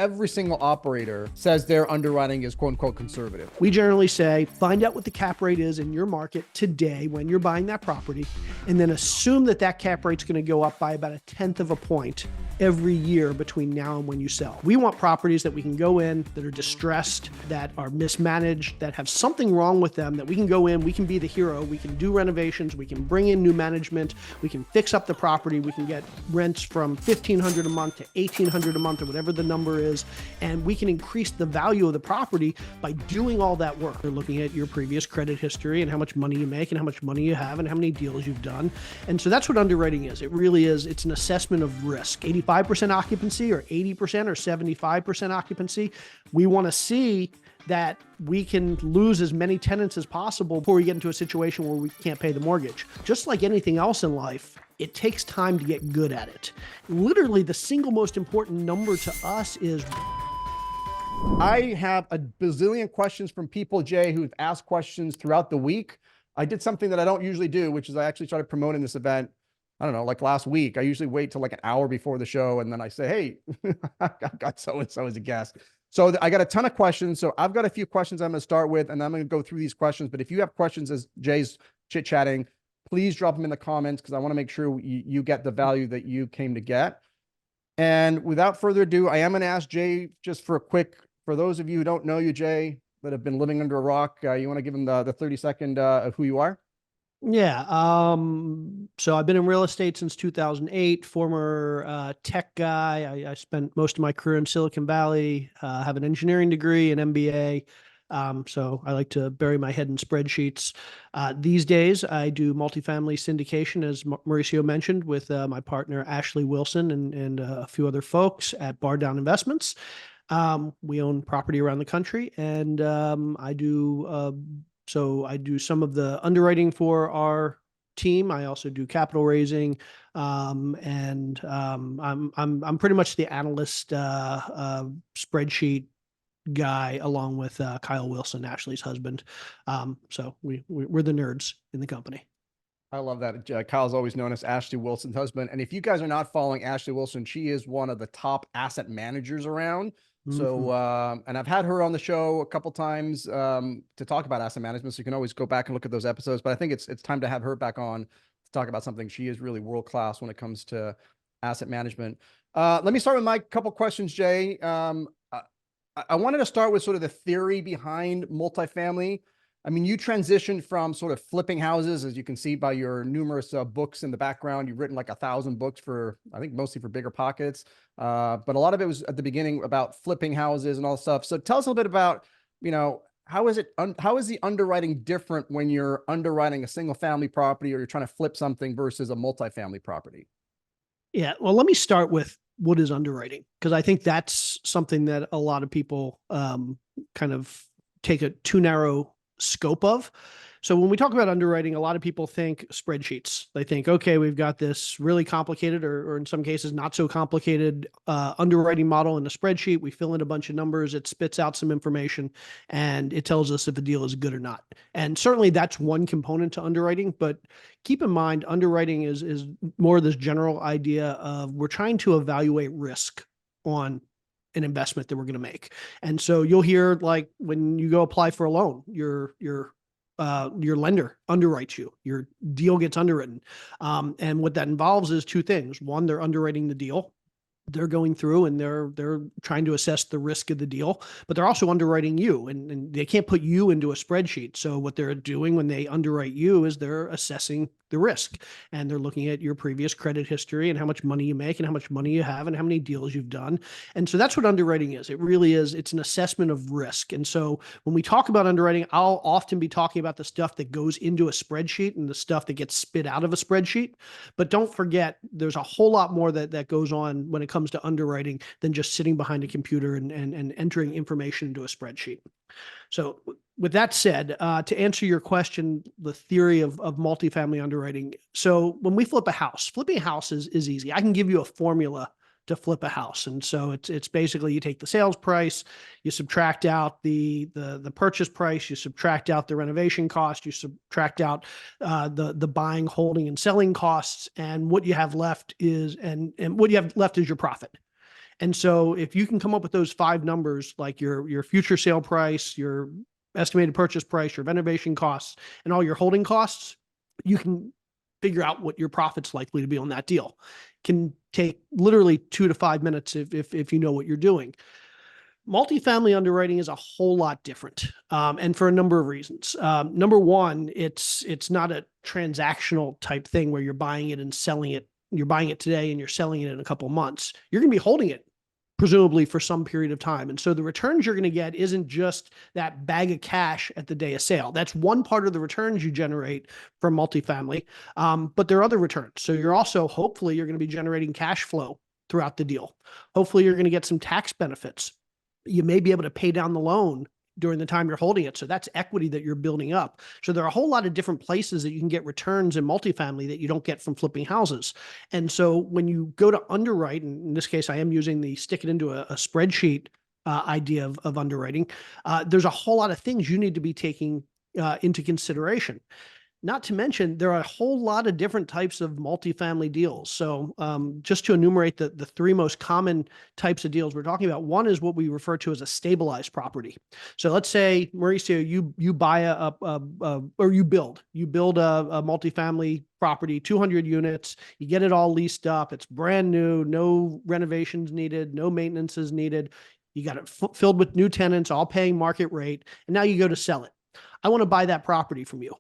every single operator says their underwriting is quote unquote conservative. We generally say, find out what the cap rate is in your market today when you're buying that property, and then assume that that cap rate's going to go up by about 1/10 of a point every year between now and when you sell. We want properties that we can go in that are distressed, that are mismanaged, that have something wrong with them, that we can go in, we can be the hero, we can do renovations, we can bring in new management, we can fix up the property, we can get rents from $1,500 a month to $1,800 a month or whatever the number is, and we can increase the value of the property by doing all that work. We're looking at your previous credit history and how much money you make and how much money you have and how many deals you've done. And so that's what underwriting is. It really is. It's an assessment of risk. 85% occupancy or 80% or 75% occupancy. We want to see that we can lose as many tenants as possible before we get into a situation where we can't pay the mortgage. Just like anything else in life, it takes time to get good at it. Literally, the single most important number to us is... I have a bazillion questions from people, Jay, who've asked questions throughout the week. I did something that I don't usually do, which is I actually started promoting this event, I don't know, like last week. I usually wait till like an hour before the show, and then I say, hey, I got so-and-so as a guest. So I got a ton of questions. So I've got a few questions I'm going to start with, and I'm going to go through these questions. But if you have questions as Jay's chit-chatting, please drop them in the comments because I want to make sure you get the value that you came to get. And without further ado, I am going to ask Jay just for a quick, for those of you who don't know you, Jay, that have been living under a rock, you want to give them the 30-second of who you are? Yeah. So I've been in real estate since 2008, former tech guy. I spent most of my career in Silicon Valley, have an engineering degree, an MBA. So I like to bury my head in spreadsheets. These days, I do multifamily syndication, as Mauricio mentioned, with my partner, Ashley Wilson, and a few other folks at Bar Down Investments. We own property around the country, and I do some of the underwriting for our team. I also do capital raising, and I'm pretty much the analyst spreadsheet guy, along with Kyle Wilson, Ashley's husband. So we're the nerds in the company. I love that. Kyle's always known as Ashley Wilson's husband. And if you guys are not following Ashley Wilson, she is one of the top asset managers around. So, and I've had her on the show a couple times to talk about asset management. So you can always go back and look at those episodes. But I think it's time to have her back on to talk about something. She is really world-class when it comes to asset management. Let me start with my couple questions, Jay. I wanted to start with sort of the theory behind multifamily. I mean, you transitioned from sort of flipping houses, as you can see by your numerous books in the background. You've written like 1,000 books for, I think, mostly for Bigger Pockets. But a lot of it was at the beginning about flipping houses and all that stuff. So tell us a little bit about, how is the underwriting different when you're underwriting a single family property or you're trying to flip something versus a multifamily property? Yeah. Well, let me start with what is underwriting, because I think that's something that a lot of people kind of take a too narrow scope of. So when we talk about underwriting, a lot of people think spreadsheets. They think, okay, we've got this really complicated or in some cases not so complicated underwriting model in a spreadsheet. We fill in a bunch of numbers, it spits out some information, and it tells us if a deal is good or not. And certainly that's one component to underwriting, but keep in mind, underwriting is more this general idea of we're trying to evaluate risk on an investment that we're going to make. And so you'll hear, like, when you go apply for a loan, your lender underwrites you, your deal gets underwritten. And what that involves is two things. One, they're underwriting the deal. They're going through and they're trying to assess the risk of the deal, but they're also underwriting you, and they can't put you into a spreadsheet. So what they're doing when they underwrite you is they're assessing the risk, and they're looking at your previous credit history and how much money you make and how much money you have and how many deals you've done. And so that's what underwriting is. It really is. It's an assessment of risk. And so when we talk about underwriting, I'll often be talking about the stuff that goes into a spreadsheet and the stuff that gets spit out of a spreadsheet. But don't forget, there's a whole lot more that goes on when it comes to underwriting than just sitting behind a computer and entering information into a spreadsheet. So with that said, to answer your question, the theory of multifamily underwriting. So when we flip a house, flipping a house is easy. I can give you a formula to flip a house. And so it's basically you take the sales price, you subtract out the purchase price, you subtract out the renovation cost, you subtract out the buying, holding, and selling costs, and what you have left is your profit. And so if you can come up with those 5 numbers, like your future sale price, your estimated purchase price, your renovation costs, and all your holding costs, you can figure out what your profit's likely to be on that deal. Can take literally 2 to 5 minutes if you know what you're doing. Multifamily underwriting is a whole lot different, and for a number of reasons. Number one, it's not a transactional type thing where you're buying it and selling it. You're buying it today and you're selling it in a couple of months. You're going to be holding it presumably for some period of time. And so the returns you're going to get isn't just that bag of cash at the day of sale. That's one part of the returns you generate from multifamily, but there are other returns. So you're also, hopefully, you're going to be generating cash flow throughout the deal. Hopefully, you're going to get some tax benefits. You may be able to pay down the loan during the time you're holding it. So that's equity that you're building up. So there are a whole lot of different places that you can get returns in multifamily that you don't get from flipping houses. And so when you go to underwrite, and in this case, I am using the stick it into a spreadsheet idea of underwriting, there's a whole lot of things you need to be taking into consideration. Not to mention, there are a whole lot of different types of multifamily deals. So just to enumerate the 3 most common types of deals we're talking about, one is what we refer to as a stabilized property. So let's say, Mauricio, you buy or you build a multifamily property, 200 units, you get it all leased up, it's brand new, no renovations needed, no maintenance is needed. You got it filled with new tenants, all paying market rate, and now you go to sell it. I want to buy that property from you.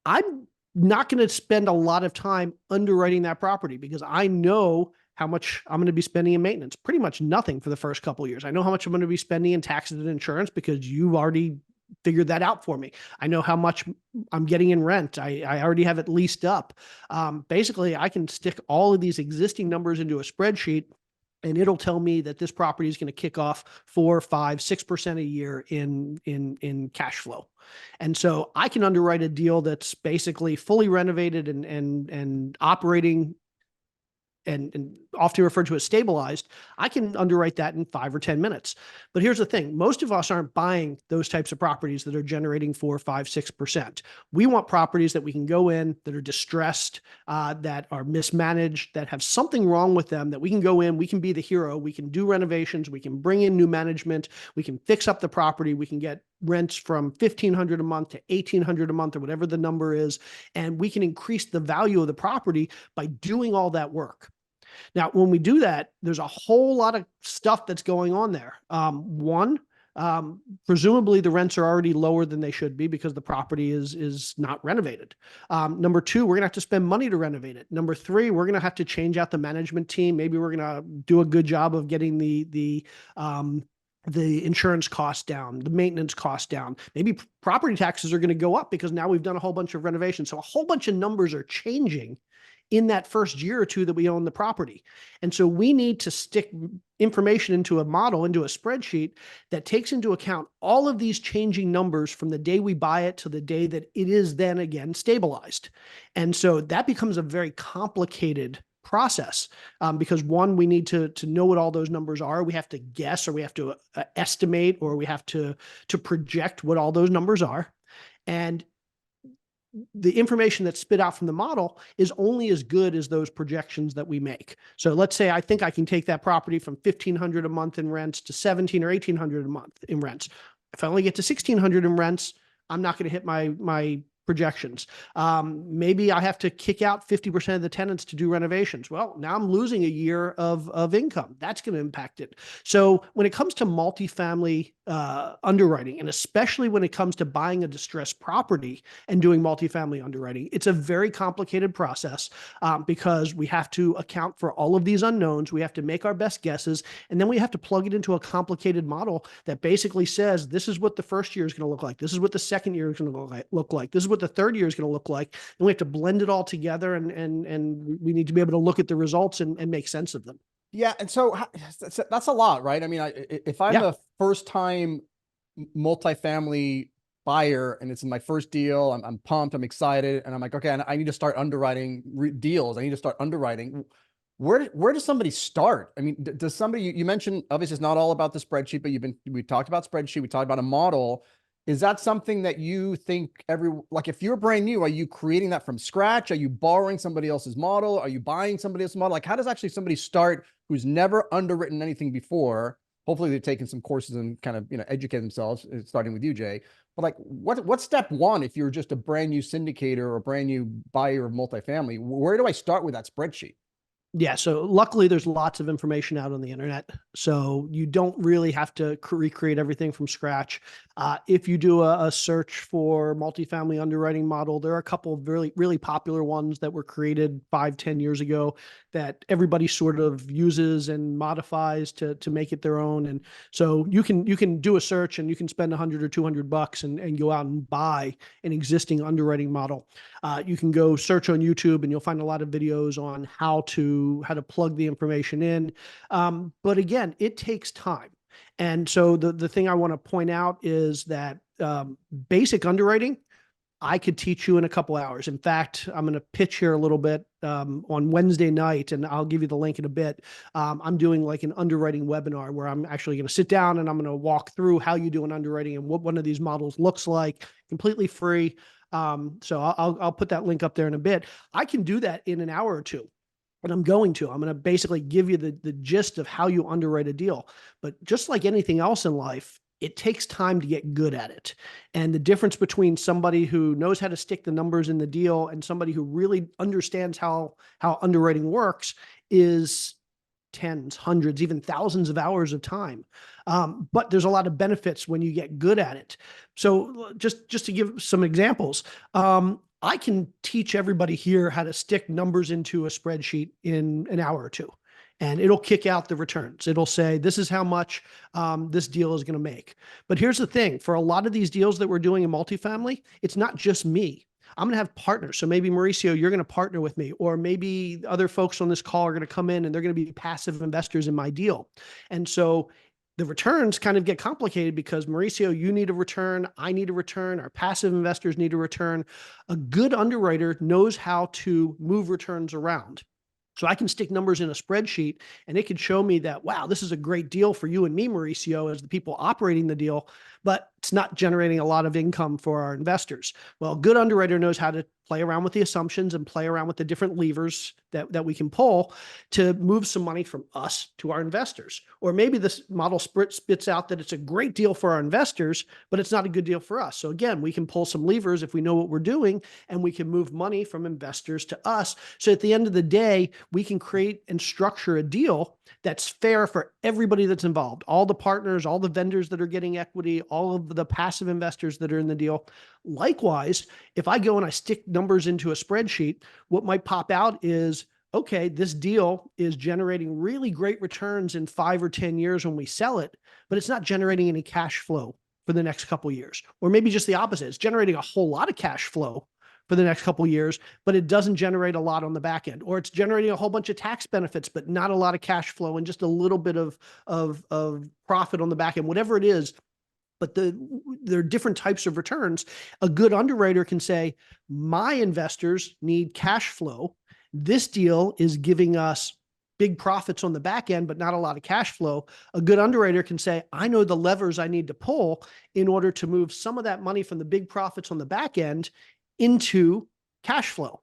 I'm not going to spend a lot of time underwriting that property because I know how much I'm going to be spending in maintenance. Pretty much nothing for the first couple of years. I know how much I'm going to be spending in taxes and insurance because you've already figured that out for me. I know how much I'm getting in rent. I already have it leased up. Basically, I can stick all of these existing numbers into a spreadsheet, and it'll tell me that this property is going to kick off 4, 5, 6% a year in cash flow. And so I can underwrite a deal that's basically fully renovated and operating and often referred to as stabilized. I can underwrite that in 5 or 10 minutes. But here's the thing. Most of us aren't buying those types of properties that are generating 4, 5, 6%. We want properties that we can go in that are distressed, that are mismanaged, that have something wrong with them, that we can go in, we can be the hero, we can do renovations, we can bring in new management, we can fix up the property, we can get rents from $1,500 a month to $1,800 a month or whatever the number is, and we can increase the value of the property by doing all that work. Now, when we do that, there's a whole lot of stuff that's going on there. One, presumably the rents are already lower than they should be because the property is not renovated. Number 2, we're going to have to spend money to renovate it. Number 3, we're going to have to change out the management team. Maybe we're going to do a good job of getting the insurance costs down, the maintenance costs down. Maybe property taxes are going to go up because now we've done a whole bunch of renovations. So a whole bunch of numbers are changing in that first year or 2 that we own the property. And so we need to stick information into a model, into a spreadsheet that takes into account all of these changing numbers from the day we buy it to the day that it is then again stabilized. And so that becomes a very complicated process because one, we need to know what all those numbers are. We have to guess, or we have to estimate, or we have to project what all those numbers are. And the information that's spit out from the model is only as good as those projections that we make. So let's say I think I can take that property from $1,500 a month in rents to $1,700 or $1,800 a month in rents. If I only get to $1,600 in rents, I'm not going to hit my projections. Maybe I have to kick out 50% of the tenants to do renovations. Well, now I'm losing a year of income. That's going to impact it. So when it comes to multifamily underwriting, and especially when it comes to buying a distressed property and doing multifamily underwriting, it's a very complicated process because we have to account for all of these unknowns. We have to make our best guesses, and then we have to plug it into a complicated model that basically says, this is what the first year is going to look like. This is what the second year is going to look like. This is what the third year is going to look like. And we have to blend it all together, and we need to be able to look at the results and make sense of them. Yeah. And so that's a lot, right? I mean, if I'm a first time multifamily buyer and it's my first deal, I'm pumped, I'm excited. And I'm like, okay, I need to start underwriting deals. I need to start underwriting. Where does somebody start? I mean, does somebody, you mentioned, obviously it's not all about the spreadsheet, but we talked about spreadsheet. We talked about a model. Is that something that you think like if you're brand new, are you creating that from scratch? Are you borrowing somebody else's model? Are you buying somebody else's model? Like how does actually somebody start who's never underwritten anything before? Hopefully they've taken some courses and kind of, educate themselves, starting with you, Jay. But like what's step one if you're just a brand new syndicator or a brand new buyer of multifamily? Where do I start with that spreadsheet? Yeah. So luckily there's lots of information out on the internet. So you don't really have to recreate everything from scratch. If you do a search for multifamily underwriting model, there are a couple of really, really popular ones that were created 5-10 years ago that everybody sort of uses and modifies to make it their own. And so you can do a search and you can spend $100 or $200 and go out and buy an existing underwriting model. You can go search on YouTube and you'll find a lot of videos on how to plug the information in. But again, it takes time. And so the thing I want to point out is that basic underwriting, I could teach you in a couple hours. In fact, I'm going to pitch here a little bit on Wednesday night, and I'll give you the link in a bit. I'm doing like an underwriting webinar where I'm actually going to sit down and I'm going to walk through how you do an underwriting and what one of these models looks like, completely free. So I'll put that link up there in a bit. I can do that in an hour or two. And I'm going to basically give you the gist of how you underwrite a deal. But just like anything else in life, it takes time to get good at it. And the difference between somebody who knows how to stick the numbers in the deal and somebody who really understands how underwriting works is tens, hundreds, even thousands of hours of time. But there's a lot of benefits when you get good at it. So just to give some examples, I can teach everybody here how to stick numbers into a spreadsheet in an hour or two, and it'll kick out the returns. It'll say, this is how much this deal is going to make. But here's the thing. For a lot of these deals that we're doing in multifamily, it's not just me. I'm going to have partners. So maybe Mauricio, you're going to partner with me, or maybe other folks on this call are going to come in and they're going to be passive investors in my deal. And so the returns kind of get complicated because Mauricio, you need a return. I need a return. Our passive investors need a return. A good underwriter knows how to move returns around. So I can stick numbers in a spreadsheet and it can show me that, wow, this is a great deal for you and me, Mauricio, as the people operating the deal, but it's not generating a lot of income for our investors. Well, a good underwriter knows how to play around with the assumptions and play around with the different levers that we can pull to move some money from us to our investors. Or maybe this model spits out that it's a great deal for our investors, but it's not a good deal for us. So again, we can pull some levers if we know what we're doing, and we can move money from investors to us. So at the end of the day, we can create and structure a deal that's fair for everybody that's involved, all the partners, all the vendors that are getting equity, all of the passive investors that are in the deal. Likewise, if I go and I stick numbers into a spreadsheet, what might pop out is, okay, this deal is generating really great returns in 5 or 10 years when we sell it, but it's not generating any cash flow for the next couple of years. Or maybe just the opposite. It's generating a whole lot of cash flow for the next couple of years, but it doesn't generate a lot on the back end. Or it's generating a whole bunch of tax benefits, but not a lot of cash flow and just a little bit of profit on the back end, whatever it is. But there are different types of returns. A good underwriter can say, my investors need cash flow. This deal is giving us big profits on the back end, but not a lot of cash flow. A good underwriter can say, I know the levers I need to pull in order to move some of that money from the big profits on the back end into cash flow.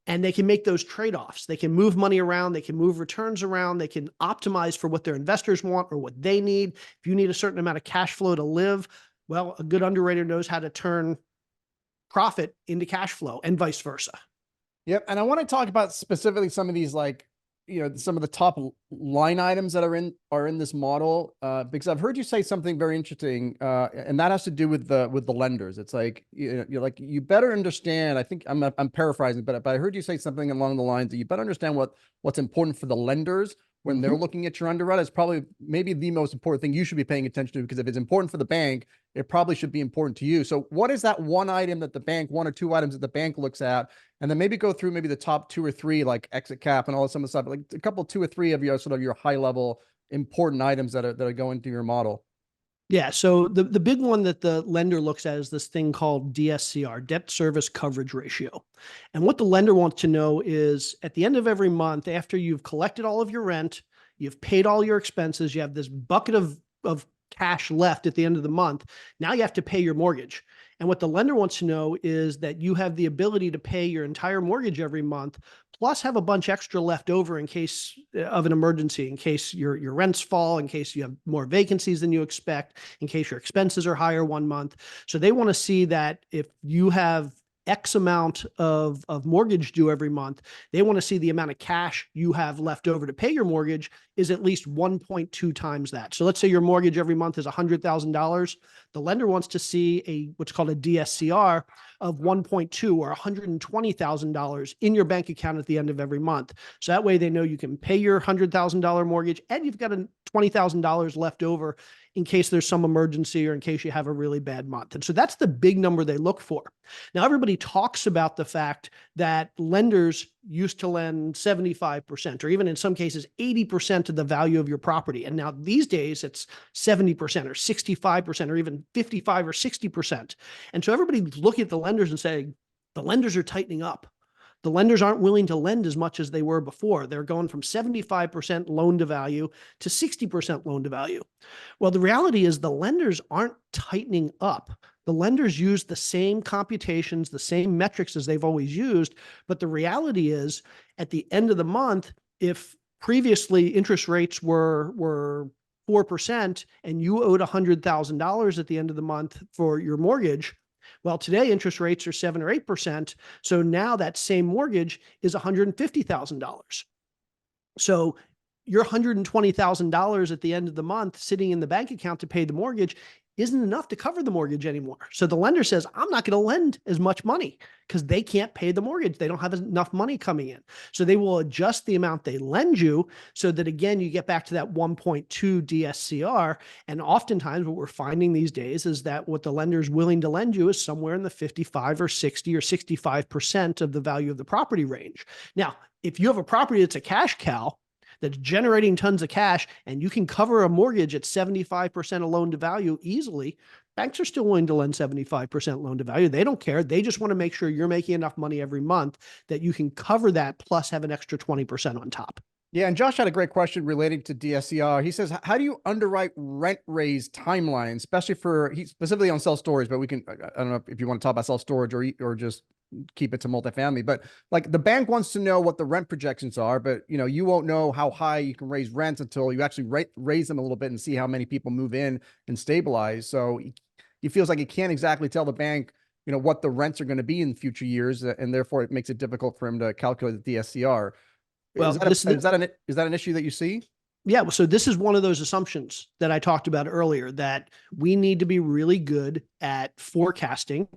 And they can make those trade-offs. They can move money around. They can move returns around. They can optimize for what their investors want or what they need. If you need a certain amount of cash flow to live, well, a good underwriter knows how to turn profit into cash flow and vice versa. Yep. And I want to talk about specifically some of these, like, some of the top line items that are in this model, because I've heard you say something very interesting, and that has to do with the lenders. It's like, you're like, you better understand. I think I'm paraphrasing, but I heard you say something along the lines that you better understand what's important for the lenders when they're looking at your underwrite. Is probably maybe the most important thing you should be paying attention to, because if it's important for the bank, it probably should be important to you. So what is that one item that the bank, one or two items that the bank looks at? And then maybe go through maybe the top 2 or 3, like exit cap and all some of the stuff, like a couple, 2 or 3 of your sort of your high level important items that are going through your model. Yeah. So the big one that the lender looks at is this thing called DSCR, debt service coverage ratio. And what the lender wants to know is, at the end of every month, after you've collected all of your rent, you've paid all your expenses, you have this bucket of cash left at the end of the month. Now you have to pay your mortgage. And what the lender wants to know is that you have the ability to pay your entire mortgage every month, plus have a bunch extra left over in case of an emergency, in case your rents fall, in case you have more vacancies than you expect, in case your expenses are higher one month. So they want to see that if you have X amount of mortgage due every month, they want to see the amount of cash you have left over to pay your mortgage is at least 1.2 times that. So let's say your mortgage every month is $100,000. The lender wants to see what's called a DSCR of 1.2 or $120,000 in your bank account at the end of every month. So that way they know you can pay your $100,000 mortgage and you've got $20,000 left over in case there's some emergency or in case you have a really bad month. And so that's the big number they look for. Now, everybody talks about the fact that lenders used to lend 75%, or even in some cases, 80% of the value of your property. And now these days it's 70% or 65% or even 55 or 60%. And so everybody looking at the lenders and saying, the lenders are tightening up. The lenders aren't willing to lend as much as they were before. They're going from 75% loan to value to 60% loan to value. Well, the reality is the lenders aren't tightening up. The lenders use the same computations, the same metrics as they've always used. But the reality is at the end of the month, if previously interest rates were 4% and you owed $100,000 at the end of the month for your mortgage, well, today interest rates are 7 or 8%. So now that same mortgage is $150,000. So your $120,000 at the end of the month sitting in the bank account to pay the mortgage isn't enough to cover the mortgage anymore. So the lender says, I'm not going to lend as much money because they can't pay the mortgage. They don't have enough money coming in. So they will adjust the amount they lend you so that, again, you get back to that 1.2 DSCR. And oftentimes what we're finding these days is that what the lender is willing to lend you is somewhere in the 55 or 60 or 65% of the value of the property range. Now, if you have a property that's a cash cow, that's generating tons of cash, and you can cover a mortgage at 75% of loan to value easily, banks are still willing to lend 75% loan to value. They don't care. They just want to make sure you're making enough money every month that you can cover that plus have an extra 20% on top. Yeah, and Josh had a great question relating to DSCR. He says, how do you underwrite rent raise timeline, especially he's specifically on self-storage, but we can, I don't know if you want to talk about self-storage or just keep it to multifamily, but like the bank wants to know what the rent projections are, but you won't know how high you can raise rents until you actually raise them a little bit and see how many people move in and stabilize. So he feels like he can't exactly tell the bank, what the rents are going to be in future years. And therefore it makes it difficult for him to calculate the DSCR. Well, is that an issue that you see? Yeah. So this is one of those assumptions that I talked about earlier, that we need to be really good at forecasting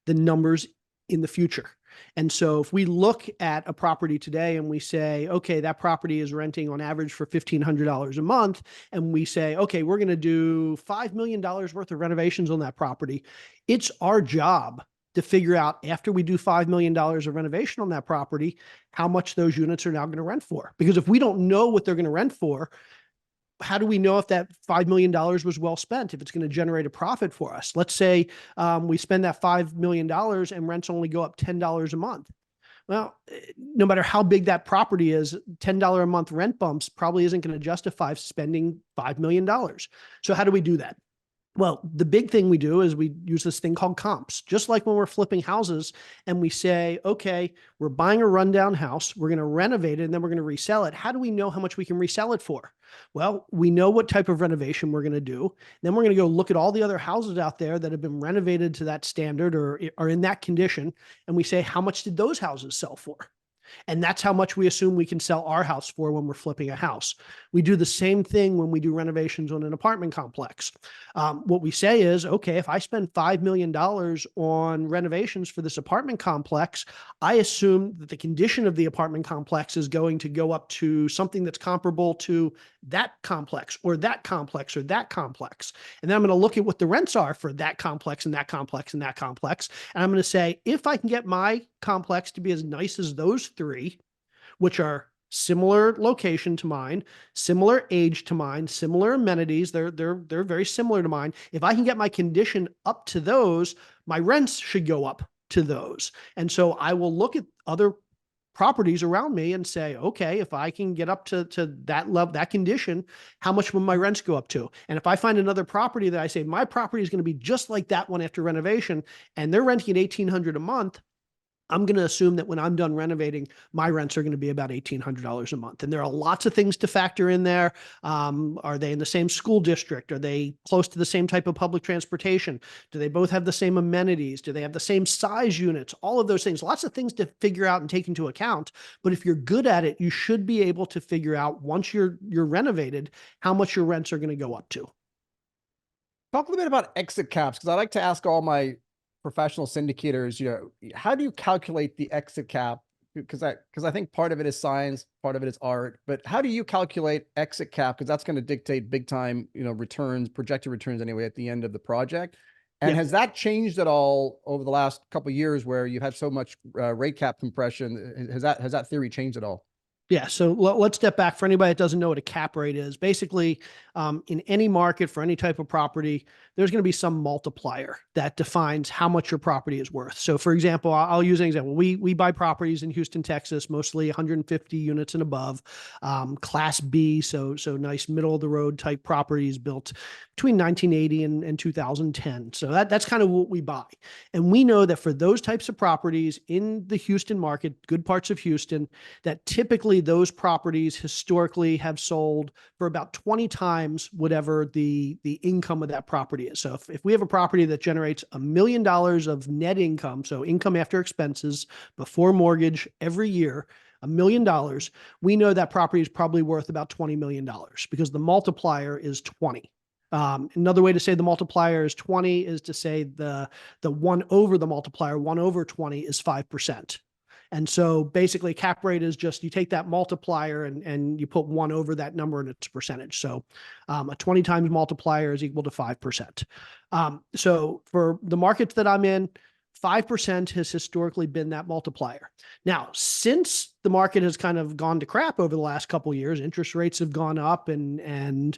the numbers in the future. And so if we look at a property today and we say, okay, that property is renting on average for $1,500 a month. And we say, okay, we're going to do $5 million worth of renovations on that property. It's our job to figure out, after we do $5 million of renovation on that property, how much those units are now going to rent for. Because if we don't know what they're going to rent for, how do we know if that $5 million was well spent, if it's going to generate a profit for us? Let's say we spend that $5 million and rents only go up $10 a month. Well, no matter how big that property is, $10 a month rent bumps probably isn't going to justify spending $5 million. So how do we do that? Well, the big thing we do is we use this thing called comps, just like when we're flipping houses and we say, okay, we're buying a rundown house, we're going to renovate it, and then we're going to resell it. How do we know how much we can resell it for? Well, we know what type of renovation we're going to do. Then we're going to go look at all the other houses out there that have been renovated to that standard or are in that condition. And we say, how much did those houses sell for? And that's how much we assume we can sell our house for when we're flipping a house. We do the same thing when we do renovations on an apartment complex. What we say is, okay, if I spend $5 million on renovations for this apartment complex, I assume that the condition of the apartment complex is going to go up to something that's comparable to that complex or that complex or that complex. And then I'm going to look at what the rents are for that complex and that complex and that complex. And I'm going to say, if I can get my complex to be as nice as those three, which are similar location to mine, similar age to mine, similar amenities, they're very similar to mine. If I can get my condition up to those, my rents should go up to those. And so I will look at other properties around me and say, okay, if I can get up to that level, that condition, how much will my rents go up to? And if I find another property that I say my property is going to be just like that one after renovation, and they're renting at $1,800 a month, I'm going to assume that when I'm done renovating, my rents are going to be about $1,800 a month. And there are lots of things to factor in there. Are they in the same school district? Are they close to the same type of public transportation? Do they both have the same amenities? Do they have the same size units? All of those things, lots of things to figure out and take into account. But if you're good at it, you should be able to figure out once you're renovated, how much your rents are going to go up to. Talk a little bit about exit caps, because I like to ask all my professional syndicators, how do you calculate the exit cap? Because I think part of it is science, part of it is art, but how do you calculate exit cap? Because that's going to dictate big time, returns, projected returns anyway, at the end of the project. And has that changed at all over the last couple of years where you've had so much rate cap compression? Has that theory changed at all? Yeah. So let's step back. For anybody that doesn't know what a cap rate is, basically, in any market for any type of property, there's going to be some multiplier that defines how much your property is worth. So for example, I'll use an example. We buy properties in Houston, Texas, mostly 150 units and above, class B. So nice middle of the road type properties built between 1980 and 2010. So that's kind of what we buy. And we know that for those types of properties in the Houston market, good parts of Houston, that typically those properties historically have sold for about 20 times whatever the income of that property is. So if we have a property that generates $1 million of net income, so income after expenses before mortgage every year, $1 million, we know that property is probably worth about $20 million because the multiplier is 20. Another way to say the multiplier is 20 is to say the 1 over the multiplier, 1 over 20 is 5%. And so basically cap rate is just, you take that multiplier and you put 1 over that number and it's a percentage. So a 20 times multiplier is equal to 5%. So for the markets that I'm in, 5% has historically been that multiplier. Now, since the market has kind of gone to crap over the last couple of years, interest rates have gone up and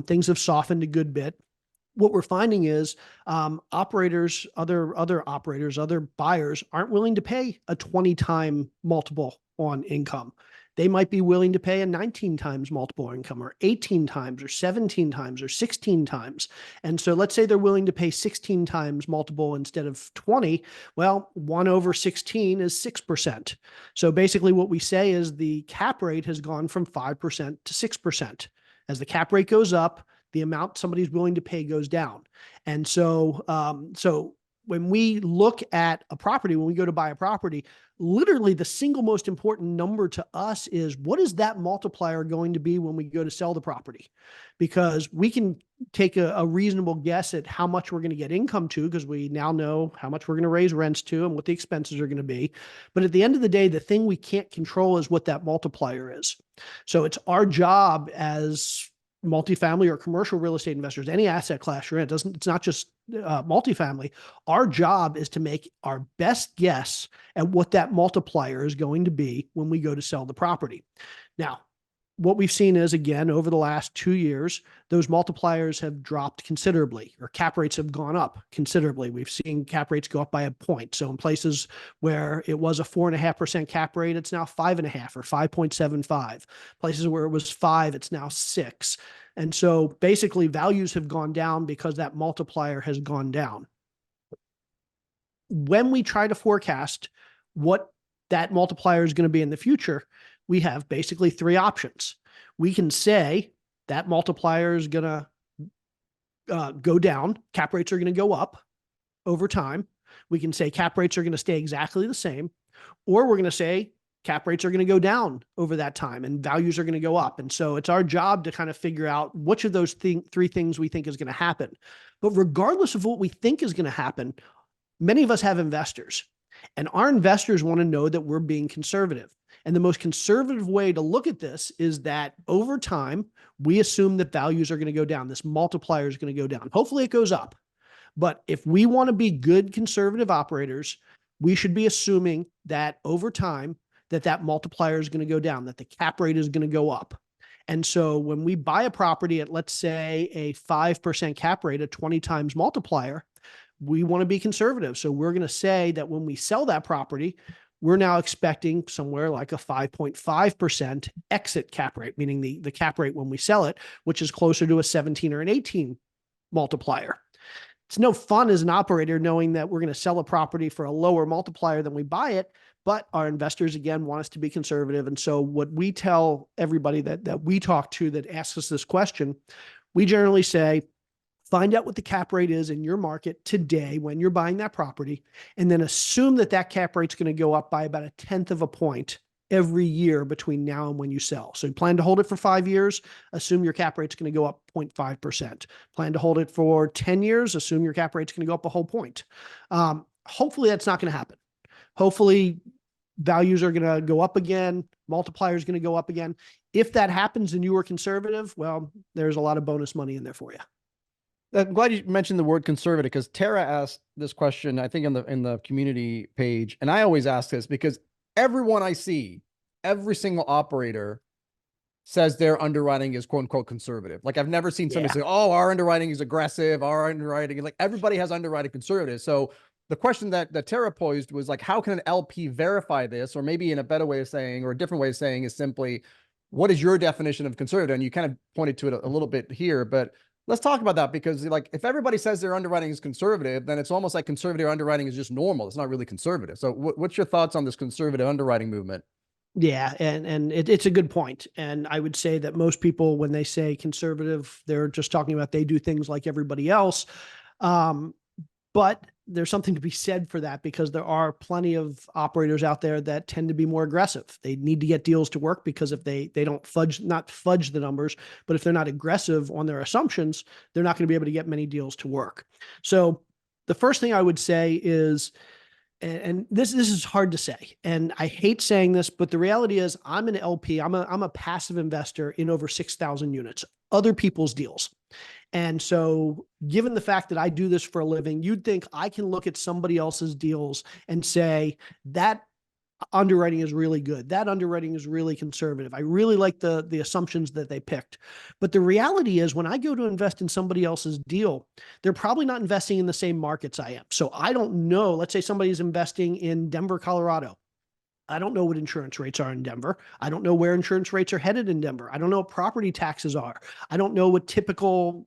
things have softened a good bit. What we're finding is operators, other operators, other buyers aren't willing to pay a 20-time multiple on income. They might be willing to pay a 19 times multiple income or 18 times or 17 times or 16 times. And so let's say they're willing to pay 16 times multiple instead of 20. Well, 1 over 16 is 6%. So basically what we say is the cap rate has gone from 5% to 6%. As the cap rate goes up, the amount somebody's willing to pay goes down. And so, when we look at a property, when we go to buy a property, literally the single most important number to us is what is that multiplier going to be when we go to sell the property? Because we can take a reasonable guess at how much we're going to get income to, because we now know how much we're going to raise rents to and what the expenses are going to be. But at the end of the day, the thing we can't control is what that multiplier is. So it's our job as multifamily or commercial real estate investors, any asset class you're in, it's not just multifamily. Our job is to make our best guess at what that multiplier is going to be when we go to sell the property. Now, what we've seen is, again, over the last 2 years, those multipliers have dropped considerably, or cap rates have gone up considerably. We've seen cap rates go up by a point. So in places where it was a 4.5% cap rate, it's now 5.5 or 5.75. Places where it was 5, it's now 6. And so basically values have gone down because that multiplier has gone down. When we try to forecast what that multiplier is going to be in the future, we have basically 3 options. We can say that multiplier is going to go down. Cap rates are going to go up over time. We can say cap rates are going to stay exactly the same, or we're going to say cap rates are going to go down over that time and values are going to go up. And so it's our job to kind of figure out which of those 3 things we think is going to happen. But regardless of what we think is going to happen, many of us have investors, and our investors want to know that we're being conservative. And the most conservative way to look at this is that over time, we assume that values are going to go down. This multiplier is going to go down. Hopefully it goes up. But if we want to be good conservative operators, we should be assuming that over time, that multiplier is going to go down, that the cap rate is going to go up. And so when we buy a property at, let's say, a 5% cap rate, a 20 times multiplier, we want to be conservative. So we're going to say that when we sell that property, we're now expecting somewhere like a 5.5% exit cap rate, meaning the cap rate when we sell it, which is closer to a 17 or an 18 multiplier. It's no fun as an operator knowing that we're going to sell a property for a lower multiplier than we buy it, but our investors, again, want us to be conservative. And so what we tell everybody that we talk to that asks us this question, we generally say, find out what the cap rate is in your market today when you're buying that property, and then assume that that cap rate's going to go up by about 1/10 of a point every year between now and when you sell. So you plan to hold it for 5 years, assume your cap rate's going to go up 0.5%. Plan to hold it for 10 years, assume your cap rate's going to go up a whole point. Hopefully that's not going to happen. Hopefully values are going to go up again, multiplier is going to go up again. If that happens and you were conservative, well, there's a lot of bonus money in there for you. I'm glad you mentioned the word conservative, because Tara asked this question, I think in the community page. And I always ask this because everyone I see, every single operator says their underwriting is quote unquote conservative. Like I've never seen somebody say, oh, our underwriting is aggressive. Our underwriting, like everybody has underwriting conservative. So the question that Tara posed was like, how can an LP verify this? Or maybe in a better way of saying, or a different way of saying is simply, what is your definition of conservative? And you kind of pointed to it a little bit here, but let's talk about that, because like if everybody says their underwriting is conservative, then it's almost like conservative underwriting is just normal. It's not really conservative. So what's your thoughts on this conservative underwriting movement? Yeah, and it's a good point. And I would say that most people, when they say conservative, they're just talking about they do things like everybody else. But there's something to be said for that, because there are plenty of operators out there that tend to be more aggressive. They need to get deals to work, because if they don't not fudge the numbers, but if they're not aggressive on their assumptions, they're not going to be able to get many deals to work. So the first thing I would say is, and this is hard to say, and I hate saying this, but the reality is I'm an LP. I'm a passive investor in over 6,000 units, other people's deals. And so given the fact that I do this for a living, you'd think I can look at somebody else's deals and say that underwriting is really good. That underwriting is really conservative. I really like the assumptions that they picked. But the reality is, when I go to invest in somebody else's deal, they're probably not investing in the same markets I am. So I don't know, let's say somebody's investing in Denver, Colorado. I don't know what insurance rates are in Denver. I don't know where insurance rates are headed in Denver. I don't know what property taxes are. I don't know what typical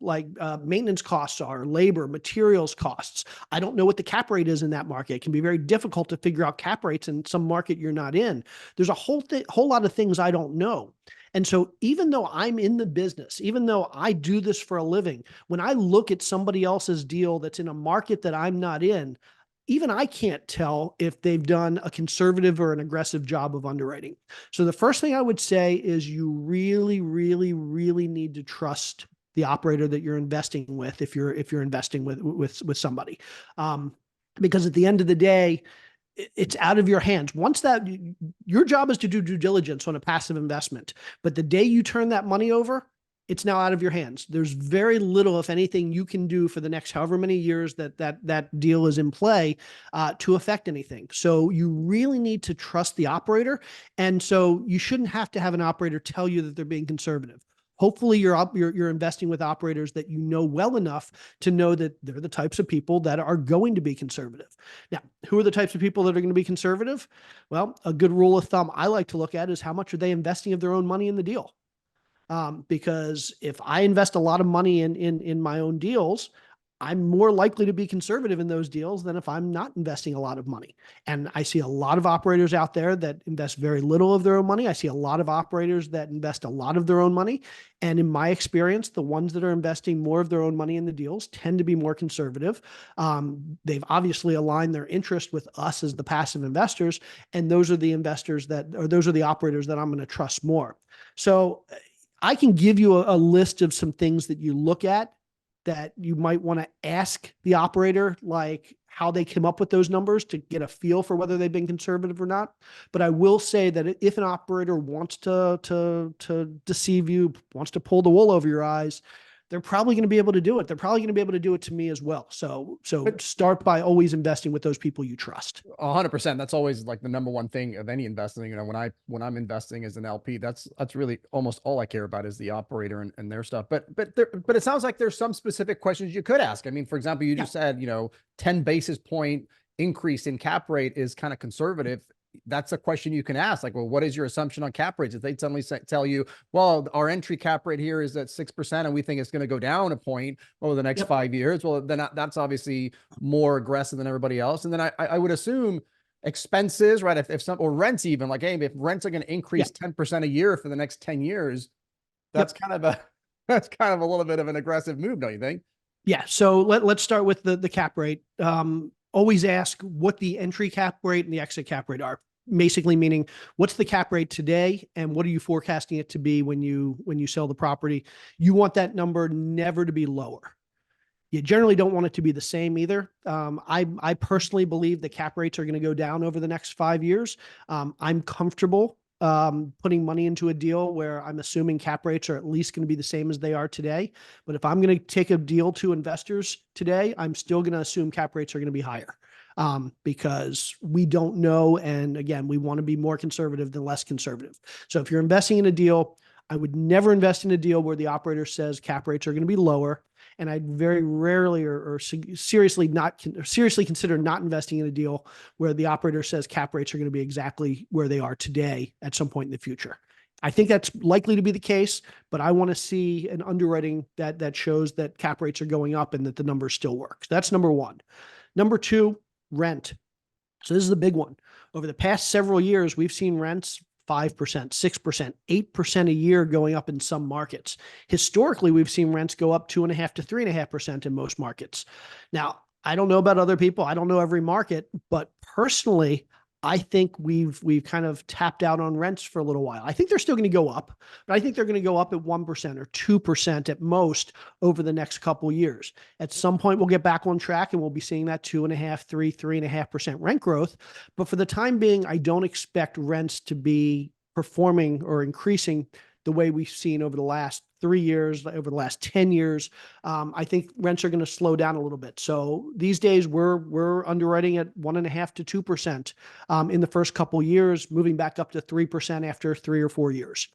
maintenance costs are, labor, materials costs. I don't know what the cap rate is in that market. It can be very difficult to figure out cap rates in some market you're not in. There's a whole lot of things I don't know. And so even though I'm in the business, even though I do this for a living, when I look at somebody else's deal that's in a market that I'm not in, even I can't tell if they've done a conservative or an aggressive job of underwriting. So the first thing I would say is you really, really, really need to trust the operator that you're investing with if you're investing with somebody. Because at the end of the day, it's out of your hands. Once that, your job is to do due diligence on a passive investment, but the day you turn that money over, it's now out of your hands. There's very little, if anything, you can do for the next however many years that deal is in play to affect anything. So you really need to trust the operator. And so you shouldn't have to have an operator tell you that they're being conservative. Hopefully you're investing with operators that you know well enough to know that they're the types of people that are going to be conservative. Now, who are the types of people that are going to be conservative? Well, a good rule of thumb I like to look at is how much are they investing of their own money in the deal? Because if I invest a lot of money in my own deals, I'm more likely to be conservative in those deals than if I'm not investing a lot of money. And I see a lot of operators out there that invest very little of their own money. I see a lot of operators that invest a lot of their own money. And in my experience, the ones that are investing more of their own money in the deals tend to be more conservative. They've obviously aligned their interest with us as the passive investors. And those are the those are the operators that I'm going to trust more. So I can give you a list of some things that you look at that you might want to ask the operator, like how they came up with those numbers to get a feel for whether they've been conservative or not. But I will say that if an operator wants to deceive you, wants to pull the wool over your eyes, they're probably going to be able to do it. They're probably going to be able to do it to me as well. So start by always investing with those people you trust. 100%. That's always like the number one thing of any investing. You know, when I'm investing as an LP, that's really almost all I care about is the operator and their stuff. But it sounds like there's some specific questions you could ask. I mean, for example, you just said, 10 basis point increase in cap rate is kind of conservative. that's a question you can ask. Like, well, what is your assumption on cap rates? If they suddenly tell you, well, our entry cap rate here is at 6% and we think it's going to go down a point over the next 5 years. Well, then that's obviously more aggressive than everybody else. And then I would assume expenses, right? If some, or rents even, like, hey, if rents are going to increase 10% a year for the next 10 years, that's kind of a little bit of an aggressive move, don't you think? Yeah. So let's start with the cap rate. Always ask what the entry cap rate and the exit cap rate are. Basically meaning, what's the cap rate today and what are you forecasting it to be when you sell the property? You want that number never to be lower. You generally don't want it to be the same either. I personally believe the cap rates are going to go down over the next 5 years. I'm comfortable putting money into a deal where I'm assuming cap rates are at least going to be the same as they are today. But if I'm going to take a deal to investors today, I'm still going to assume cap rates are going to be higher because we don't know. And again, we want to be more conservative than less conservative. So if you're investing in a deal, I would never invest in a deal where the operator says cap rates are going to be lower. And I'd very rarely or seriously consider not investing in a deal where the operator says cap rates are going to be exactly where they are today at some point in the future. I think that's likely to be the case, but I want to see an underwriting that shows that cap rates are going up and that the numbers still work. So that's number one. Number two, rent. So this is the big one. Over the past several years, we've seen rents 5%, 6%, 8% a year going up in some markets. Historically, we've seen rents go up 2.5% to 3.5% in most markets. Now, I don't know about other people. I don't know every market, but personally, I think we've kind of tapped out on rents for a little while. I think they're still going to go up, but I think they're going to go up at 1% or 2% at most over the next couple of years. At some point, we'll get back on track and we'll be seeing that 2.5%, 3.5% rent growth. But for the time being, I don't expect rents to be performing or increasing the way we've seen over the last 3 years, over the last 10 years. I think rents are going to slow down a little bit. So these days we're underwriting at 1.5% to 2% in the first couple years, moving back up to 3% after 3 or 4 years.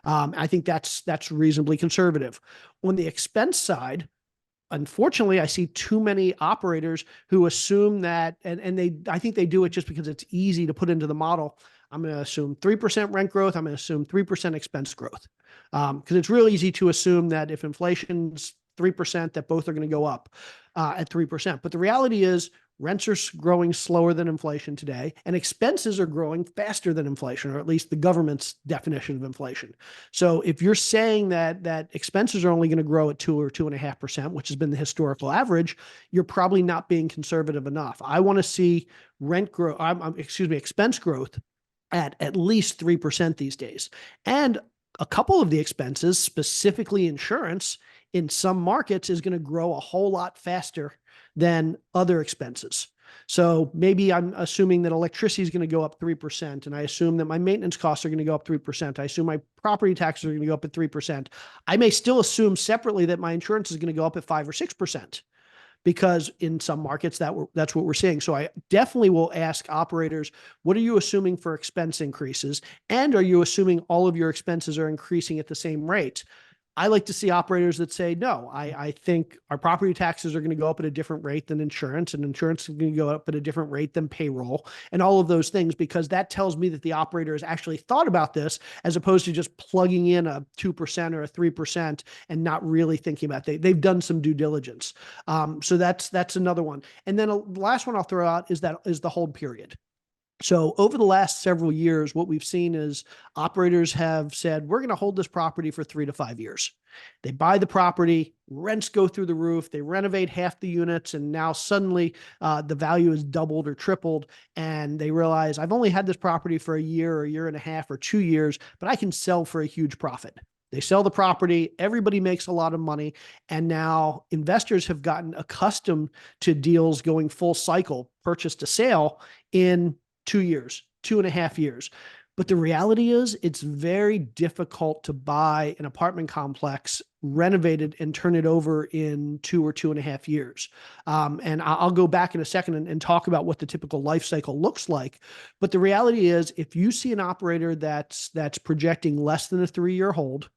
I think that's reasonably conservative. On the expense side, unfortunately, I see too many operators who assume that, and I think they do it just because it's easy to put into the model. I'm going to assume 3% rent growth. I'm going to assume 3% expense growth. Because it's real easy to assume that if inflation's 3%, that both are going to go up at 3%. But the reality is rents are growing slower than inflation today, and expenses are growing faster than inflation, or at least the government's definition of inflation. So if you're saying that expenses are only going to grow at 2 or 2.5%, which has been the historical average, you're probably not being conservative enough. I want to see expense growth at least 3% these days. And a couple of the expenses, specifically insurance, in some markets is going to grow a whole lot faster than other expenses. So maybe I'm assuming that electricity is going to go up 3%, and I assume that my maintenance costs are going to go up 3%. I assume my property taxes are going to go up at 3%. I may still assume separately that my insurance is going to go up at 5 or 6%. Because in some markets that's what we're seeing. So I definitely will ask operators, what are you assuming for expense increases? And are you assuming all of your expenses are increasing at the same rate? I like to see operators that say, no, I think our property taxes are going to go up at a different rate than insurance, and insurance is going to go up at a different rate than payroll, and all of those things, because that tells me that the operator has actually thought about this as opposed to just plugging in a 2% or a 3% and not really thinking about it. They've done some due diligence. So that's another one. And then the last one I'll throw out is the hold period. So over the last several years, what we've seen is operators have said, we're going to hold this property for 3 to 5 years. They buy the property, rents go through the roof, they renovate half the units, and now suddenly the value is doubled or tripled, and they realize, I've only had this property for a year and a half or 2 years, but I can sell for a huge profit. They sell the property, everybody makes a lot of money, and now investors have gotten accustomed to deals going full cycle, purchase to sale, in 2 years, 2.5 years. But the reality is it's very difficult to buy an apartment complex, renovate it, and turn it over in 2 or 2.5 years. And I'll go back in a second and talk about what the typical life cycle looks like. But the reality is, if you see an operator that's projecting less than a 3-year hold,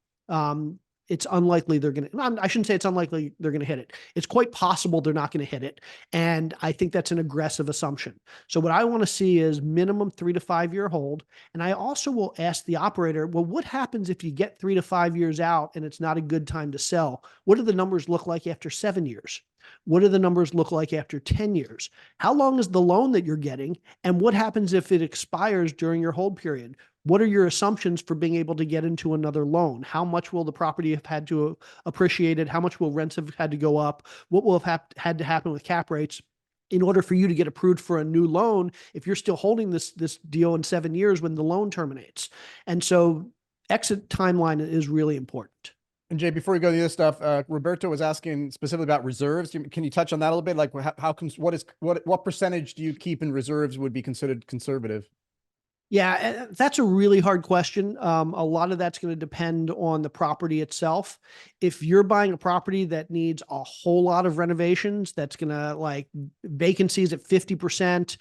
it's unlikely they're going to, I shouldn't say it's unlikely they're going to hit it. It's quite possible they're not going to hit it. And I think that's an aggressive assumption. So what I want to see is minimum 3 to 5 year hold. And I also will ask the operator, well, what happens if you get 3 to 5 years out and it's not a good time to sell? What do the numbers look like after 7 years? What do the numbers look like after 10 years? How long is the loan that you're getting? And what happens if it expires during your hold period? What are your assumptions for being able to get into another loan? How much will the property have had to appreciate it? How much will rents have had to go up? What will have had to happen with cap rates in order for you to get approved for a new loan if you're still holding this deal in 7 years when the loan terminates? And so exit timeline is really important. And Jay, before we go to the other stuff, Roberto was asking specifically about reserves. Can you touch on that a little bit? Like what percentage do you keep in reserves would be considered conservative? Yeah, that's a really hard question. A lot of that's going to depend on the property itself. If you're buying a property that needs a whole lot of renovations, that's going to like vacancies at 50%.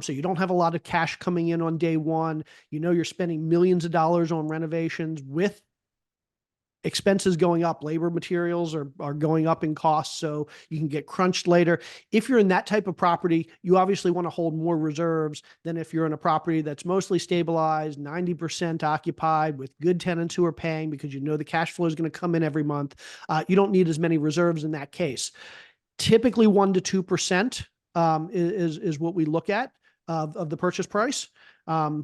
So you don't have a lot of cash coming in on day one. You know, you're spending millions of dollars on renovations with expenses going up, labor materials are going up in costs, so you can get crunched later. If you're in that type of property, you obviously want to hold more reserves than if you're in a property that's mostly stabilized, 90% occupied with good tenants who are paying because you know the cash flow is going to come in every month. You don't need as many reserves in that case. Typically 1 to 2% is what we look at of the purchase price.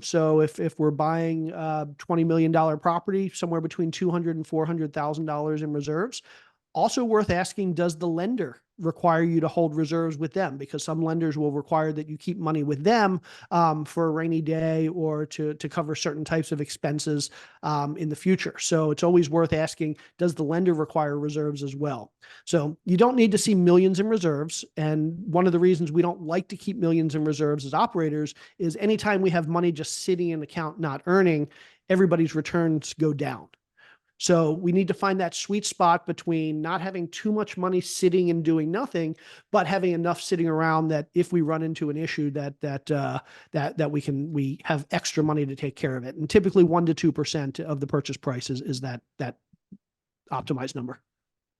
So if we're buying a $20 million property, somewhere between $200,000 and $400,000 in reserves. Also worth asking, does the lender require you to hold reserves with them? Because some lenders will require that you keep money with them for a rainy day or to cover certain types of expenses in the future. So it's always worth asking, does the lender require reserves as well? So you don't need to see millions in reserves. And one of the reasons we don't like to keep millions in reserves as operators is anytime we have money just sitting in an account not earning, everybody's returns go down. So we need to find that sweet spot between not having too much money sitting and doing nothing, but having enough sitting around that if we run into an issue that we have extra money to take care of it. And typically 1 to 2% of the purchase price is that optimized number.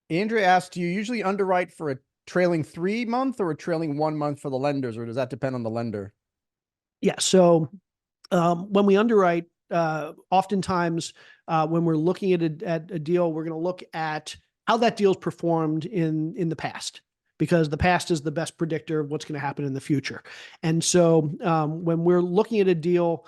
Andrea asked, do you usually underwrite for a trailing 3 month or a trailing 1 month for the lenders, or does that depend on the lender? Yeah. So when we underwrite, oftentimes when we're looking at a deal, we're going to look at how that deal's performed in the past, because the past is the best predictor of what's going to happen in the future. And so when we're looking at a deal,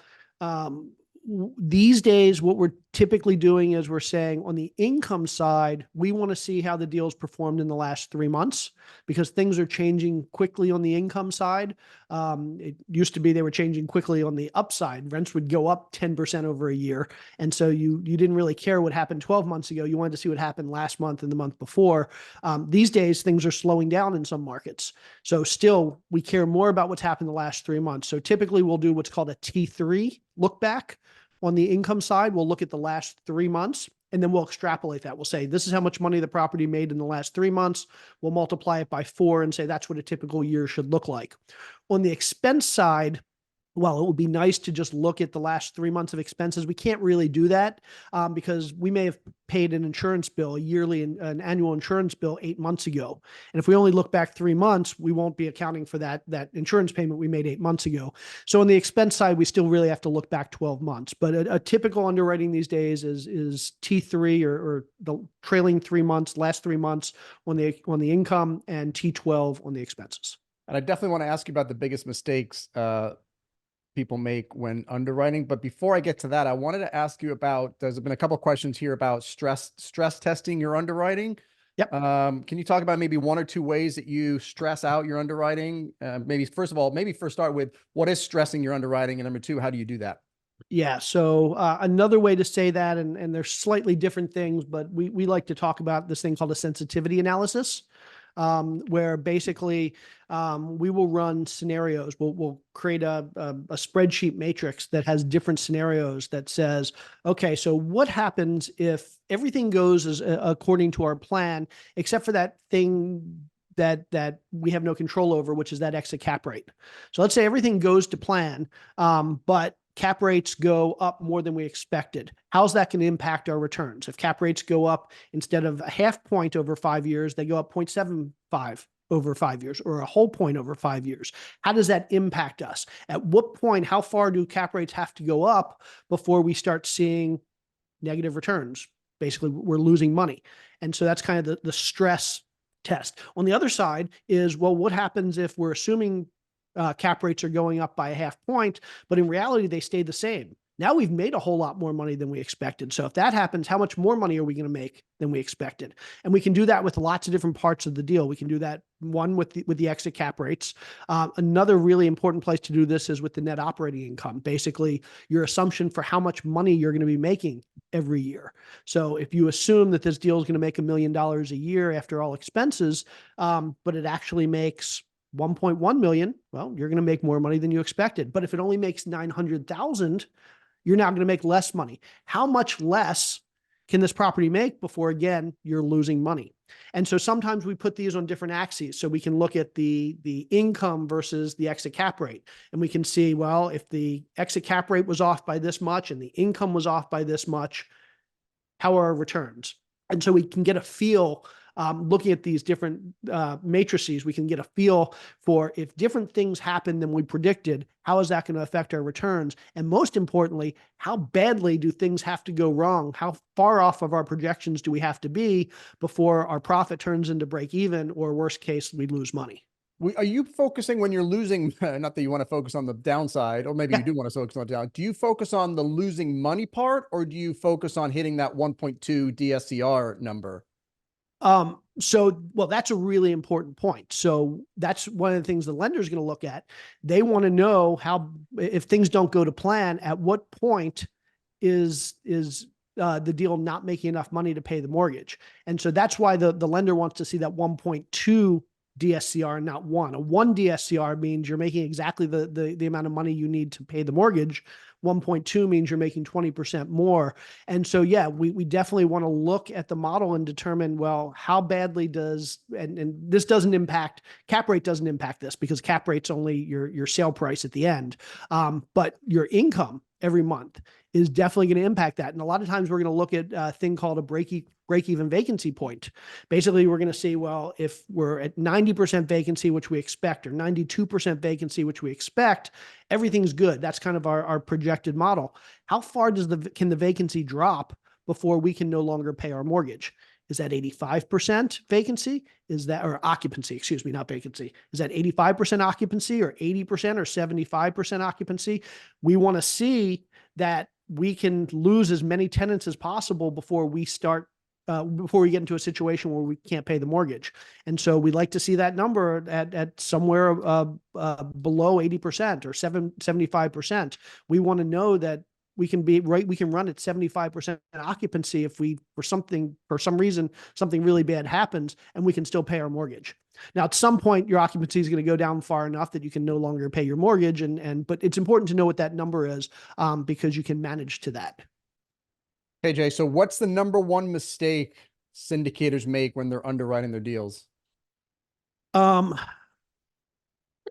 these days, what we're typically doing is we're saying on the income side, we want to see how the deal's performed in the last 3 months, because things are changing quickly on the income side. It used to be they were changing quickly on the upside. Rents would go up 10% over a year. And so you didn't really care what happened 12 months ago. You wanted to see what happened last month and the month before. These days, things are slowing down in some markets. So still, we care more about what's happened the last 3 months. So typically we'll do what's called a T3 look back. On the income side, we'll look at the last 3 months and then we'll extrapolate that. We'll say, this is how much money the property made in the last 3 months. We'll multiply it by 4 and say, that's what a typical year should look like. On the expense side, well, it would be nice to just look at the last 3 months of expenses. We can't really do that because we may have paid an insurance bill, an annual insurance bill 8 months ago. And if we only look back 3 months, we won't be accounting for that insurance payment we made 8 months ago. So on the expense side, we still really have to look back 12 months. But a typical underwriting these days is T3 or the trailing 3 months, last 3 months on the income, and T12 on the expenses. And I definitely want to ask you about the biggest mistakes people make when underwriting. But before I get to that, I wanted to ask you about, there's been a couple of questions here about stress testing your underwriting. Yep. Can you talk about maybe 1 or 2 ways that you stress out your underwriting? Maybe first of all, start with what is stressing your underwriting? And number 2, how do you do that? Yeah. So another way to say that, and they're slightly different things, but we like to talk about this thing called a sensitivity analysis. Where basically we will run scenarios. We'll create a spreadsheet matrix that has different scenarios that says, okay, so what happens if everything goes according to our plan, except for that thing that we have no control over, which is that exit cap rate. So let's say everything goes to plan, but cap rates go up more than we expected. How's that going to impact our returns? If cap rates go up, instead of a half point over 5 years, they go up 0.75 over 5 years, or a whole point over 5 years. How does that impact us? At what point, how far do cap rates have to go up before we start seeing negative returns? Basically, we're losing money. And so that's kind of the stress test. On the other side is, well, what happens if we're assuming cap rates are going up by a half point, but in reality, they stay the same? Now we've made a whole lot more money than we expected. So if that happens, how much more money are we going to make than we expected? And we can do that with lots of different parts of the deal. We can do that, one, with the exit cap rates. Another really important place to do this is with the net operating income, basically your assumption for how much money you're going to be making every year. So if you assume that this deal is going to make $1 million a year after all expenses, but it actually makes 1.1 million, well, you're going to make more money than you expected. But if it only makes 900,000, you're now going to make less money. How much less can this property make before, again, you're losing money? And so sometimes we put these on different axes. So we can look at the income versus the exit cap rate. And we can see, well, if the exit cap rate was off by this much and the income was off by this much, how are our returns? And so we can get a feel, looking at these different matrices, we can get a feel for, if different things happen than we predicted, how is that going to affect our returns? And most importantly, how badly do things have to go wrong? How far off of our projections do we have to be before our profit turns into break even, or worst case, we lose money? Are you focusing when you're losing, not that you want to focus on the downside, or maybe you do want to focus on the down. Do you focus on the losing money part, or do you focus on hitting that 1.2 DSCR number? Well, that's a really important point. So that's one of the things the lender is going to look at. They want to know how, if things don't go to plan, at what point is the deal not making enough money to pay the mortgage. And so that's why the lender wants to see that 1.2 DSCR, not 1. A 1 DSCR means you're making exactly the amount of money you need to pay the mortgage. 1.2 means you're making 20% more. And so, yeah, we definitely want to look at the model and determine, well, how badly does, and this doesn't impact, cap rate doesn't impact this, because cap rate's only your sale price at the end. But your income every month is definitely going to impact that. And a lot of times we're going to look at a thing called a break-even vacancy point. Basically, we're going to see, well, if we're at 90% vacancy, which we expect, or 92% vacancy, which we expect, everything's good. That's kind of our projected model. How far can the vacancy drop before we can no longer pay our mortgage? Is that 85% vacancy? Or occupancy, excuse me, not vacancy. Is that 85% occupancy, or 80%, or 75% occupancy? We want to see that we can lose as many tenants as possible before we get into a situation where we can't pay the mortgage. And so we'd like to see that number at somewhere below 80% or 75%. We want to know that we can run at 75% occupancy if for some reason, something really bad happens, and we can still pay our mortgage. Now, at some point, your occupancy is going to go down far enough that you can no longer pay your mortgage. But it's important to know what that number is, because you can manage to that. Hey, Jay, so what's the number one mistake syndicators make when they're underwriting their deals?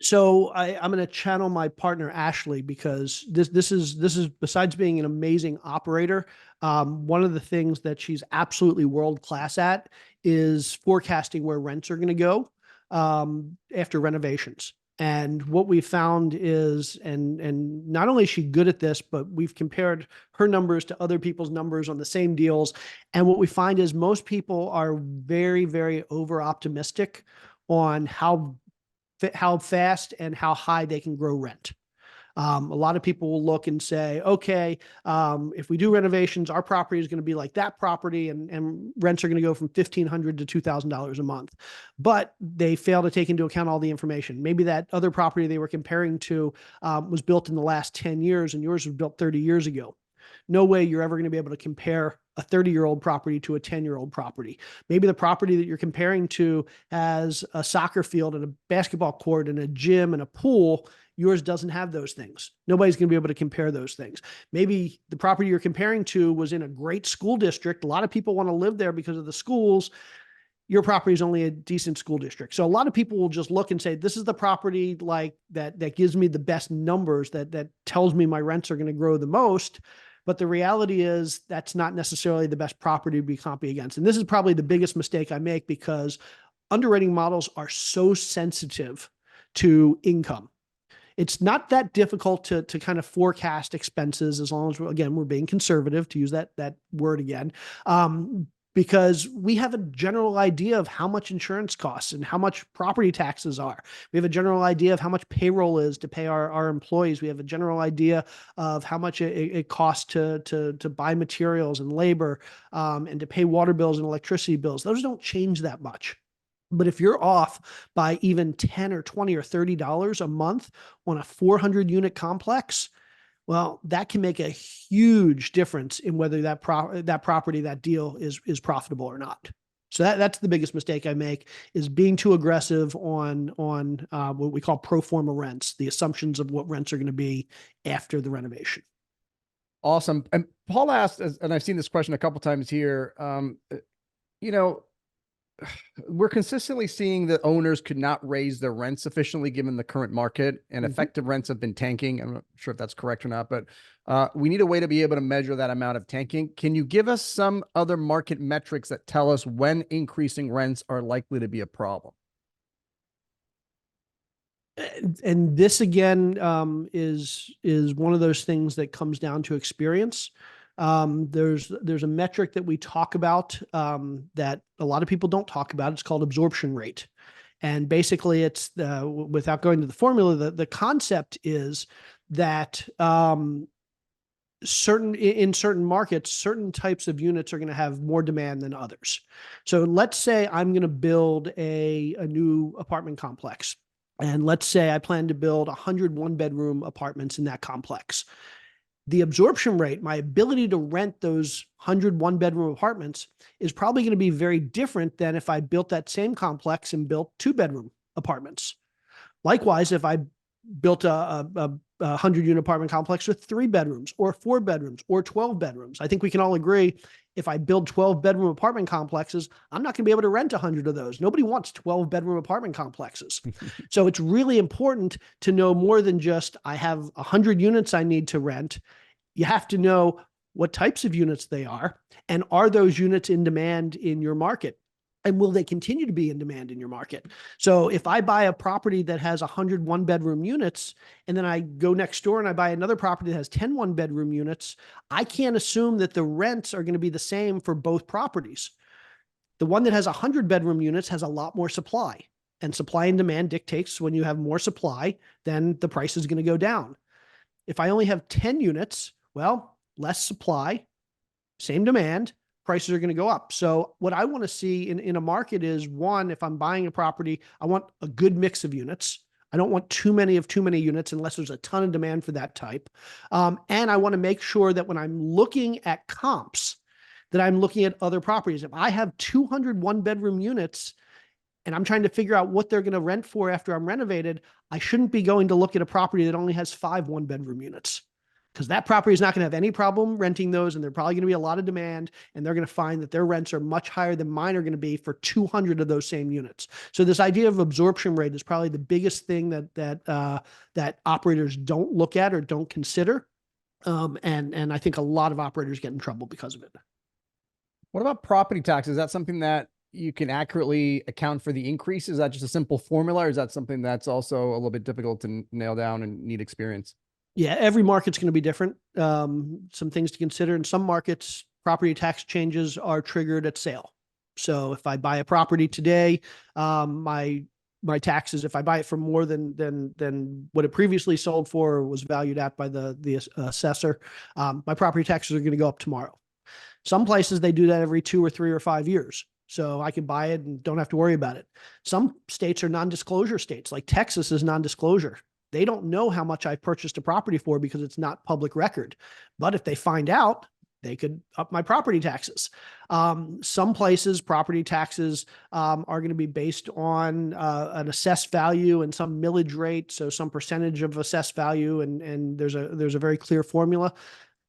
So I'm going to channel my partner, Ashley, because this is besides being an amazing operator, one of the things that she's absolutely world-class at is forecasting where rents are going to go after renovations. And what we found is, and not only is she good at this, but we've compared her numbers to other people's numbers on the same deals. And what we find is most people are very, very over-optimistic on how fast and how high they can grow rent. A lot of people will look and say, okay, if we do renovations, our property is going to be like that property, and rents are going to go from $1,500 to $2,000 a month. But they fail to take into account all the information. Maybe that other property they were comparing to was built in the last 10 years, and yours was built 30 years ago. No way you're ever going to be able to compare a 30-year-old property to a 10-year-old property. Maybe the property that you're comparing to has a soccer field and a basketball court and a gym and a pool. Yours doesn't have those things. Nobody's going to be able to compare those things. Maybe the property you're comparing to was in a great school district. A lot of people want to live there because of the schools. your property is only a decent school district. So a lot of people will just look and say, this is the property like that gives me the best numbers, that tells me my rents are going to grow the most. But the reality is that's not necessarily the best property to be comping against. And this is probably the biggest mistake I make, because underwriting models are so sensitive to income. It's not that difficult to kind of forecast expenses, as long as we're being conservative, to use that word again. Because we have a general idea of how much insurance costs and how much property taxes are. We have a general idea of how much payroll is to pay our employees. We have a general idea of how much it costs to buy materials and labor, and to pay water bills and electricity bills. Those don't change that much. But if you're off by even 10 or 20 or $30 a month on a 400 unit complex, well, that can make a huge difference in whether that property, that deal is profitable or not. So that's the biggest mistake I make, is being too aggressive on what we call pro forma rents, the assumptions of what rents are going to be after the renovation. Awesome. And Paul asked, and I've seen this question a couple times here, we're consistently seeing that owners could not raise their rent sufficiently given the current market, and effective rents have been tanking. I'm not sure if that's correct or not, but we need a way to be able to measure that amount of tanking. Can you give us some other market metrics that tell us when increasing rents are likely to be a problem? And this again is one of those things that comes down to experience. There's a metric that we talk about that a lot of people don't talk about. It's called absorption rate. And basically it's without going to the formula, the concept is that in certain markets, certain types of units are going to have more demand than others. So let's say I'm going to build a new apartment complex. And let's say I plan to build 100 one-bedroom apartments in that complex. The absorption rate, my ability to rent those 100 one-bedroom apartments, is probably going to be very different than if I built that same complex and built two-bedroom apartments. Likewise, if I built a 100-unit apartment complex with 3 bedrooms or 4 bedrooms or 12 bedrooms, I think we can all agree, if I build 12-bedroom apartment complexes, I'm not going to be able to rent 100 of those. Nobody wants 12-bedroom apartment complexes. So it's really important to know more than just, I have 100 units I need to rent. You have to know what types of units they are, and are those units in demand in your market? And will they continue to be in demand in your market? So if I buy a property that has 100 one-bedroom units, and then I go next door and I buy another property that has 10 one-bedroom units, I can't assume that the rents are going to be the same for both properties. The one that has 100 bedroom units has a lot more supply, and supply and demand dictates when you have more supply, then the price is going to go down. If I only have 10 units, well, less supply, same demand, prices are going to go up. So what I want to see in a market is, one, if I'm buying a property, I want a good mix of units. I don't want too many units unless there's a ton of demand for that type. And I want to make sure that when I'm looking at comps, that I'm looking at other properties. If I have 200 one-bedroom units and I'm trying to figure out what they're going to rent for after I'm renovated, I shouldn't be going to look at a property that only has 5 one-bedroom units, because that property is not going to have any problem renting those, and there's probably going to be a lot of demand, and they're going to find that their rents are much higher than mine are going to be for 200 of those same units. So this idea of absorption rate is probably the biggest thing that operators don't look at or don't consider, and I think a lot of operators get in trouble because of it. What about property taxes? Is that something that you can accurately account for the increase? Is that just a simple formula, or is that something that's also a little bit difficult to nail down and need experience? Yeah, every market's going to be different. Some things to consider. In some markets, property tax changes are triggered at sale. So if I buy a property today, my taxes, if I buy it for more than what it previously sold for or was valued at by the assessor, my property taxes are going to go up tomorrow. Some places they do that every 2 or 3 or 5 years. So I can buy it and don't have to worry about it. Some states are non-disclosure states, like Texas is non-disclosure. They don't know how much I purchased a property for because it's not public record. But if they find out, they could up my property taxes. Some places, property taxes are going to be based on an assessed value and some millage rate, so some percentage of assessed value, and there's a very clear formula.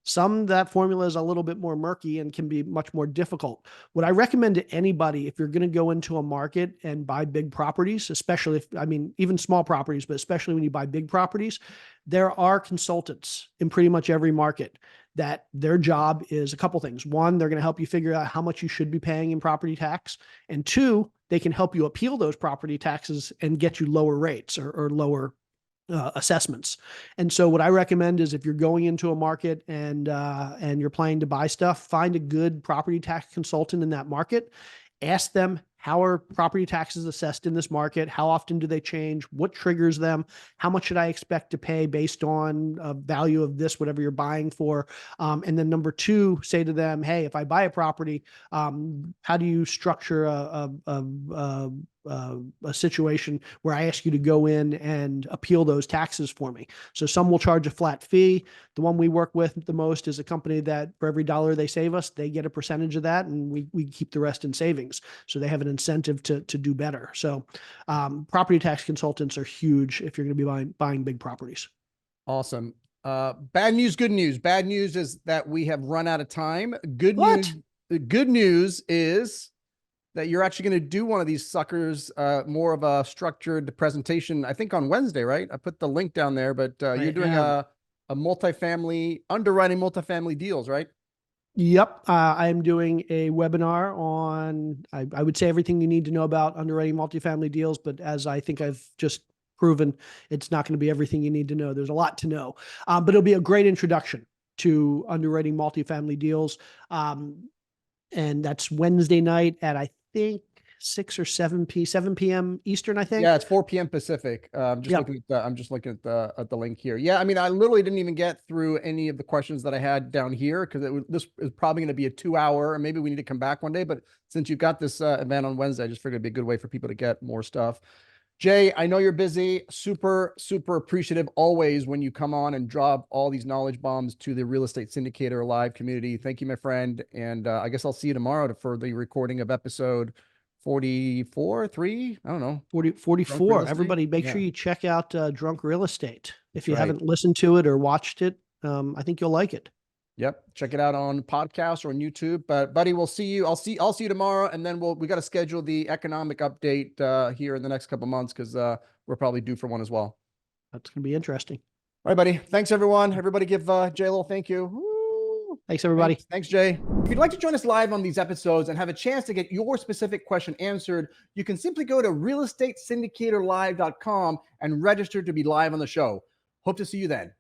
Some that formula is a little bit more murky and can be much more difficult. What I recommend to anybody, if you're going to go into a market and buy big properties, especially if, I mean, even small properties, but especially when you buy big properties, there are consultants in pretty much every market that their job is a couple things. One, they're going to help you figure out how much you should be paying in property tax. And two, they can help you appeal those property taxes and get you lower rates or lower assessments. And so what I recommend is if you're going into a market and you're planning to buy stuff, find a good property tax consultant in that market. Ask them, how are property taxes assessed in this market? How often do they change? What triggers them? How much should I expect to pay based on value of this, whatever you're buying for? And then number two, say to them, hey, if I buy a property, how do you structure a situation where I ask you to go in and appeal those taxes for me? So some will charge a flat fee. The one we work with the most is a company that for every dollar they save us, they get a percentage of that, and we keep the rest in savings. So they have an incentive to do better. So property tax consultants are huge if you're going to be buying big properties. Awesome. Bad news, good news. Bad news is that we have run out of time. What? The good news is that you're actually going to do one of these suckers, more of a structured presentation, I think on Wednesday, right? I put the link down there, but you're doing a multifamily, underwriting multifamily deals, right? Yep. I'm doing a webinar on, I would say everything you need to know about underwriting multifamily deals, but as I think I've just proven, it's not going to be everything you need to know. There's a lot to know, but it'll be a great introduction to underwriting multifamily deals. And that's Wednesday night at, I think, 6 or 7 p.m. Eastern, I think. Yeah, it's 4 p.m. Pacific. I'm just looking at the link here. Yeah, I mean, I literally didn't even get through any of the questions that I had down here because this is probably going to be a 2-hour, or maybe we need to come back one day. But since you've got this event on Wednesday, I just figured it'd be a good way for people to get more stuff. Jay, I know you're busy. Super, super appreciative always when you come on and drop all these knowledge bombs to the Real Estate Syndicator live community. Thank you, my friend. And I guess I'll see you tomorrow for the recording of episode 44, 3, I don't know. 44. Everybody, make sure you check out Drunk Real Estate. If you haven't listened to it or watched it, I think you'll like it. Yep. Check it out on podcast or on YouTube. But buddy, we'll see you. I'll see you tomorrow. And then we got to schedule the economic update here in the next couple of months because we're probably due for one as well. That's going to be interesting. All right, buddy. Thanks, everyone. Everybody give Jay a little thank you. Woo. Thanks, everybody. Thanks, Jay. If you'd like to join us live on these episodes and have a chance to get your specific question answered, you can simply go to realestatesyndicatorlive.com and register to be live on the show. Hope to see you then.